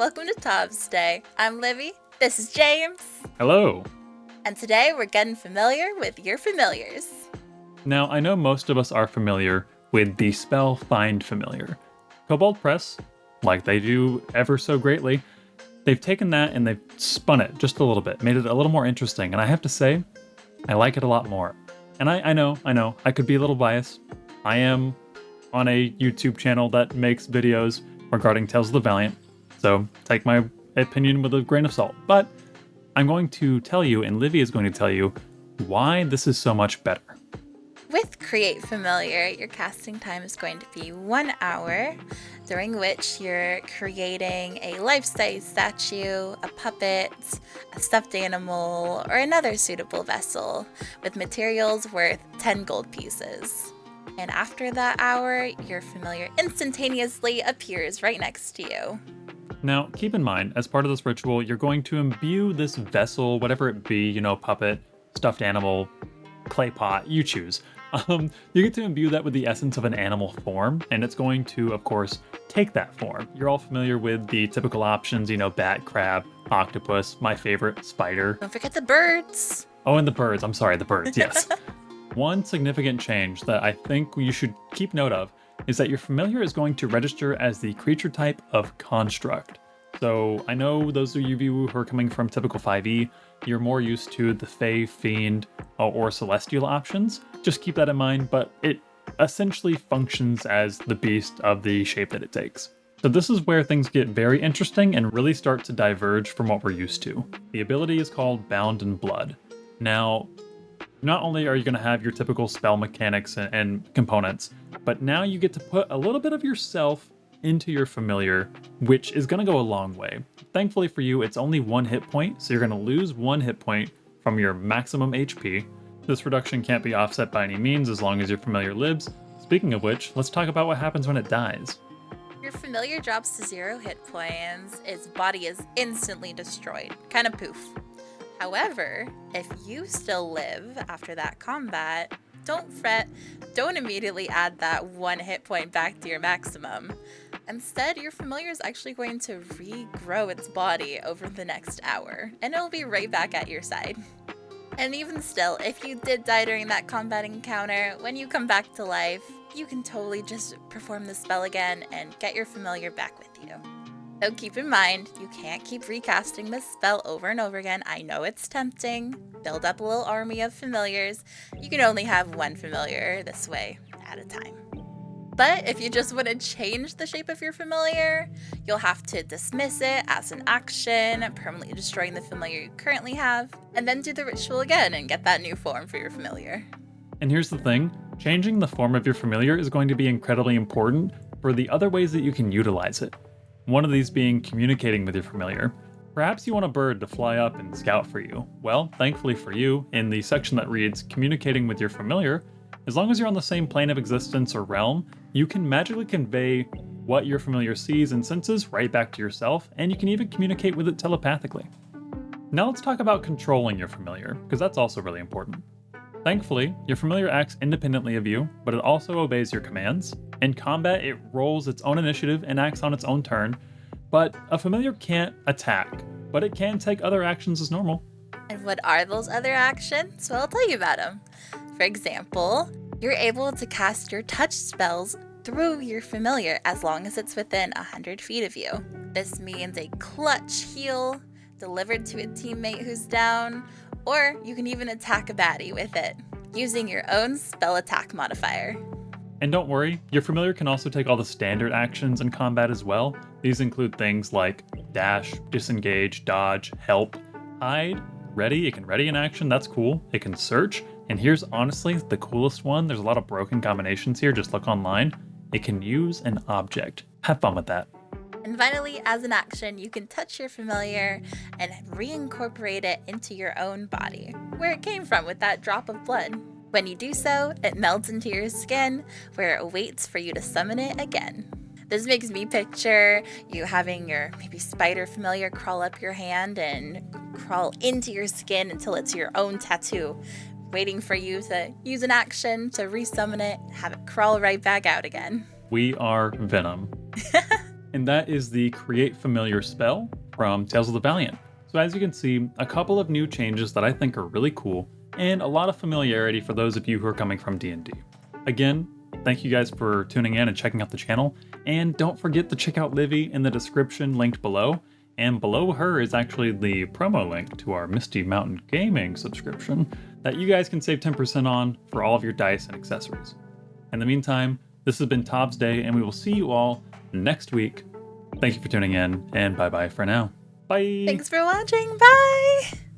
welcome to ToVsday. I'm Livy, this is James. Hello. And today we're getting familiar with your familiars. Now, I know most of us are familiar with the spell Find Familiar. Kobold Press, like they do ever so greatly, they've taken that and they've spun it just a little bit, made it a little more interesting, and I have to say, I like it a lot more. And I know, I could be a little biased. I am on a YouTube channel that makes videos regarding Tales of the Valiant, so take my opinion with a grain of salt. But I'm going to tell you, and Livy is going to tell you, why this is so much better. With Create Familiar, your casting time is going to be 1 hour, during which you're creating a life-size statue, a puppet, a stuffed animal, or another suitable vessel with materials worth 10 gold pieces. And after that hour, your familiar instantaneously appears right next to you. Now, keep in mind, as part of this ritual, you're going to imbue this vessel, whatever it be, puppet, stuffed animal, clay pot, you choose. You get to imbue that with the essence of an animal form, and it's going to, of course, take that form. You're all familiar with the typical options, bat, crab, octopus, my favorite, spider. Don't forget the birds. Oh, and the birds. I'm sorry, the birds, yes. One significant change that I think you should keep note of is that your familiar is going to register as the creature type of construct. So I know those of you who are coming from typical 5e, you're more used to the Fey, Fiend, or Celestial options. Just keep that in mind, but it essentially functions as the beast of the shape that it takes. So this is where things get very interesting and really start to diverge from what we're used to. The ability is called Bound in Blood. Now, not only are you going to have your typical spell mechanics and components, but now you get to put a little bit of yourself into your familiar, which is going to go a long way. Thankfully for you, it's only 1 hit point, so you're going to lose 1 hit point from your maximum HP. This reduction can't be offset by any means as long as your familiar lives. Speaking of which, let's talk about what happens when it dies. Your familiar drops to 0 hit points, its body is instantly destroyed, kind of poof. However, if you still live after that combat, don't fret, don't immediately add that 1 hit point back to your maximum. Instead, your familiar is actually going to regrow its body over the next hour, and it'll be right back at your side. And even still, if you did die during that combat encounter, when you come back to life, you can totally just perform the spell again and get your familiar back with you. So keep in mind, you can't keep recasting this spell over and over again. I know it's tempting. Build up a little army of familiars. You can only have 1 familiar this way at a time. But if you just want to change the shape of your familiar, you'll have to dismiss it as an action, permanently destroying the familiar you currently have, and then do the ritual again and get that new form for your familiar. And here's the thing, changing the form of your familiar is going to be incredibly important for the other ways that you can utilize it. One of these being communicating with your familiar. Perhaps you want a bird to fly up and scout for you. Well, thankfully for you, in the section that reads communicating with your familiar, as long as you're on the same plane of existence or realm, you can magically convey what your familiar sees and senses right back to yourself, and you can even communicate with it telepathically. Now let's talk about controlling your familiar, because that's also really important. Thankfully, your familiar acts independently of you, but it also obeys your commands. In combat, it rolls its own initiative and acts on its own turn, but a familiar can't attack, but it can take other actions as normal. And what are those other actions? Well, I'll tell you about them. For example, you're able to cast your touch spells through your familiar as long as it's within 100 feet of you. This means a clutch heal delivered to a teammate who's down, or you can even attack a baddie with it, using your own spell attack modifier. And don't worry, your familiar can also take all the standard actions in combat as well. These include things like dash, disengage, dodge, help, hide, ready. It can ready an action, that's cool. It can search, and here's honestly the coolest one. There's a lot of broken combinations here, just look online. It can use an object. Have fun with that. And finally, as an action, you can touch your familiar and reincorporate it into your own body, where it came from with that drop of blood. When you do so, it melts into your skin, where it waits for you to summon it again. This makes me picture you having your maybe spider familiar crawl up your hand and crawl into your skin until it's your own tattoo, waiting for you to use an action to resummon it, have it crawl right back out again. We are Venom. and that is the Create Familiar spell from Tales of the Valiant. So as you can see, a couple of new changes that I think are really cool, and a lot of familiarity for those of you who are coming from D&D. Again, thank you guys for tuning in and checking out the channel, and don't forget to check out Livy in the description linked below, and below her is actually the promo link to our Misty Mountain Gaming subscription that you guys can save 10% on for all of your dice and accessories. In the meantime, this has been ToVsday, and we will see you all next week. Thank you for tuning in, and bye-bye for now. Bye! Thanks for watching. Bye!